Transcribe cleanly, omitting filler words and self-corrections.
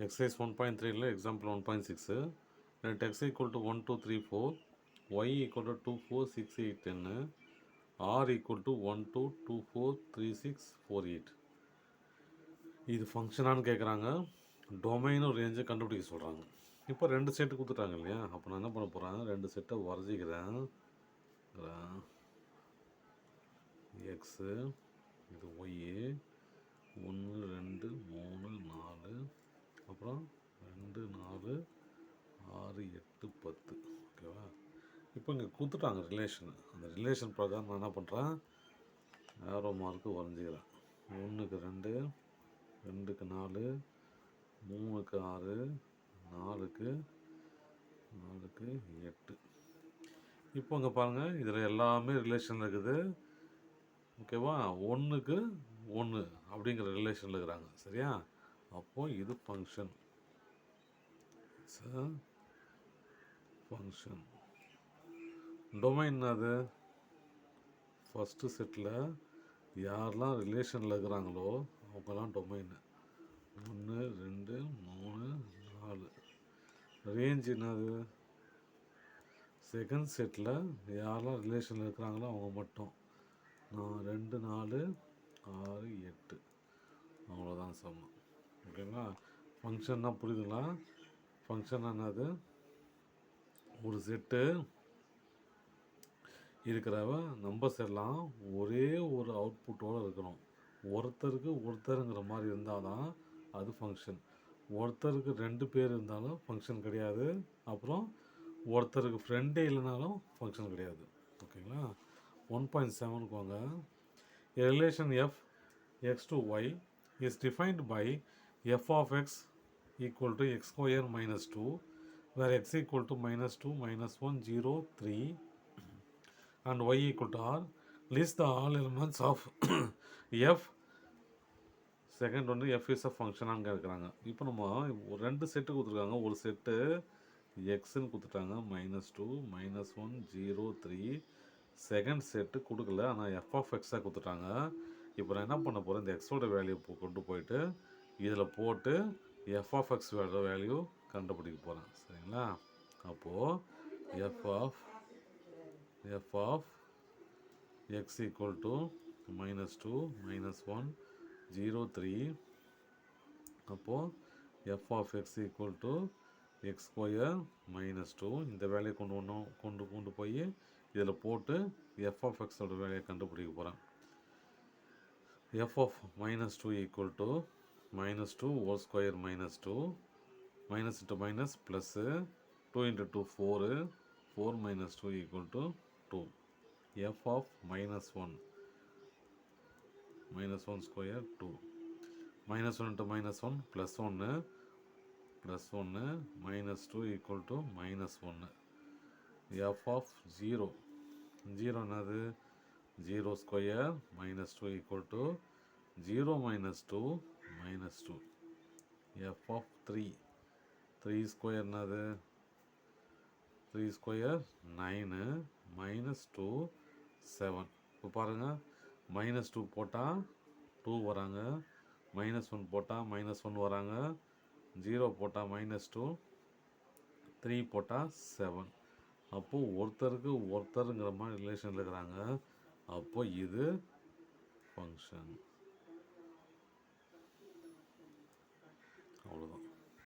Exercise 1.3 example 1.6 let x equal to 1 2 3 4 y equal to 2 4 6 8 10 r equal to 1 2 2 4 3 6 4 8 இது ஃபங்க்ஷனானு கேட்குறாங்க. டொமைனும் ரேஞ்சை கண்டுபிடிக்க சொல்கிறாங்க. இப்போ ரெண்டு செட்டு கொடுத்துட்டாங்க இல்லையா, அப்போ நான் என்ன பண்ண போகிறேன், ரெண்டு செட்டை வரைஞ்சிக்கிறேன். எக்ஸு இது ஒய்யு 1 2 3 4 அப்புறம் 2 4 6 8 10 ஓகேவா. இப்போ இங்கே கொடுத்துட்டாங்க ரிலேஷன். அந்த ரிலேஷன் பிரகாரம் நான் என்ன பண்ணுறேன், ஆரோ மார்க்கு வரைஞ்சிக்கிறேன். 1க்கு 2 2க்கு 4 3க்கு 6 4க்கு 8. இப்போ இங்கே பாருங்கள், இதில் எல்லாமே ரிலேஷன் இருக்குது ஓகேவா. 1க்கு 1 அப்படிங்கிற ரிலேஷனில் இருக்கிறாங்க சரியா. அப்போது இது ஃபங்க்ஷன் ஃபங்க்ஷன். டொமைன் அது ஃபஸ்ட்டு செட்டில் யாரெல்லாம் ரிலேஷனில் இருக்கிறாங்களோ அவங்கெல்லாம் டொமைனு. 1 2 3 4. ரேஞ்ச் என்னது, செகண்ட் செட்டில் யாரெல்லாம் ரிலேஷனில் இருக்கிறாங்களோ அவங்க மட்டும். 2 4 6 8 அவ்வளோதான் சமம் ஓகேங்களா. ஃபங்க்ஷன்னா புரியுதுங்களா. ஃபங்க்ஷன் என்னது, ஒரு செட்டு இருக்கிறவ நம்பர்ஸ் எல்லாம் ஒரே ஒரு அவுட்புட்டோடு இருக்கணும். ஒருத்தருக்கு ஒருத்தருங்கிற மாதிரி இருந்தால் தான் அது ஃபங்க்ஷன். ஒருத்தருக்கு 2 பேர் இருந்தாலும் ஃபங்க்ஷன் கிடையாது. அப்புறம் ஒருத்தருக்கு ஃப்ரெண்டே இல்லைனாலும் ஃபங்க்ஷன் கிடையாது ஓகேங்களா. 1.7க்கு வாங்க. A relation f x to y is defined by f of x equal to x square minus 2 where x equal to minus 2 minus 1 0 3 and y equal to r. List the all elements of f. Second வந்து F is a ஃபங்க்ஷனாக இருக்கிறாங்க. இப்போ நம்ம ஒரு ரெண்டு set கொடுத்துருக்காங்க. ஒரு set எக்ஸ்ன்னு கொடுத்துட்டாங்க, -2 -1 0 3. செகண்ட் செட்டு கொடுக்கல, ஆனால் எஃப் ஆஃப் எக்ஸாக கொடுத்துட்டாங்க. இப்போ நான் என்ன பண்ண போகிறேன், இந்த எக்ஸோட வேல்யூ கொண்டு போயிட்டு இதில் போட்டு எஃப் ஆஃப் எக்ஸ் வேல்யூ கண்டுபிடிக்க போகிறேன் சரிங்களா. அப்போது F of X equal to -2 -1 0 3. அப்போது F of X equal to X square -2. இந்த வேலையை கொண்டு போய் இதில் போட்டு எஃப் ஆஃப் எக்ஸோட வேலையை கண்டுபிடிக்க போகிறேன். F of -2 equal to -2 whole square -2 minus into minus plus 2 × 2 4 4 -2 equal to 2. F of -1 square 2 -1 × -1 +1 +1 -2 equal to -1. F of 0 என்னது, 0 square -2 equal to 0 -2 -2. F of 3 square என்னது, 3 ஸ்கொயர் 9 -2 7. இப்போ பாருங்கள், -2 போட்டால் 2 வராங்க, -1 போட்டால் -1 வராங்க, 0 போட்டால் -2, 3 போட்டால் 7. அப்போது ஒருத்தருக்கு ஒருத்தருங்கிற மாதிரி ரிலேஷனில் இருக்கிறாங்க. அப்போது இது ஃபங்க்ஷன்.